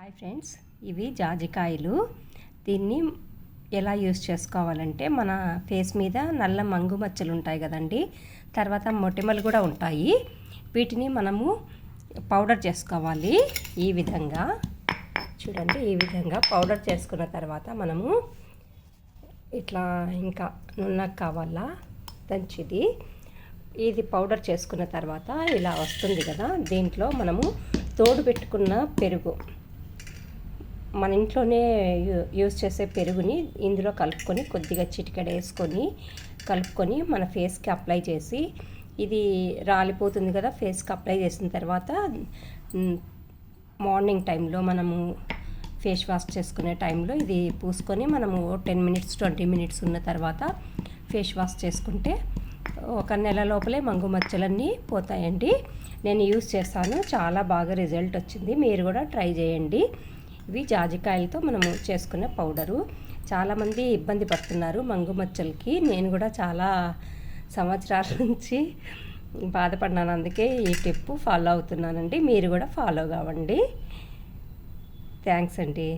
Hi friends, ఇవి జాజికాయలు. దీన్ని ఎలా యూస్ చేసుకోవాలంటే, మన ఫేస్ మీద నల్ల మంగు మచ్చలు ఉంటాయి కదండి, తర్వాత మొటిమలు కూడా ఉంటాయి. వీటిని మనము పౌడర్ చేసుకోవాలి. ఈ విధంగా చూడండి, ఈ విధంగా పౌడర్ చేసుకున్న తర్వాత మనము ఇట్లా ఇంకా నున్నగా కావాలా దంచిది. ఇది పౌడర్ చేసుకున్న తర్వాత ఇలా వస్తుంది కదా, దీంట్లో మనము తోడు పెట్టుకున్న పెరుగు, మన ఇంట్లోనే యూజ్ చేసే పెరుగుని ఇందులో కలుపుకొని కొద్దిగా చిటికెడ వేసుకొని కలుపుకొని మన ఫేస్కి అప్లై చేసి, ఇది రాలిపోతుంది కదా, ఫేస్కి అప్లై చేసిన తర్వాత మార్నింగ్ టైంలో మనము ఫేస్ వాష్ చేసుకునే టైంలో ఇది పూసుకొని మనము 10 మినిట్స్ 20 మినిట్స్ ఉన్న తర్వాత ఫేస్ వాష్ చేసుకుంటే ఒక నెల లోపలే మంగు మచ్చలన్నీ పోతాయండి. నేను యూజ్ చేస్తాను, చాలా బాగా రిజల్ట్ వచ్చింది. మీరు కూడా ట్రై చేయండి. ఇవి జాజికాయలతో మనము చేసుకునే పౌడరు. చాలామంది ఇబ్బంది పడుతున్నారు మంగు మచ్చలకి. నేను కూడా చాలా సంవత్సరాల నుంచి బాధపడినాను, అందుకే ఈ టిప్ ఫాలో అవుతున్నానండి. మీరు కూడా ఫాలో కావండి. థ్యాంక్స్ అండి.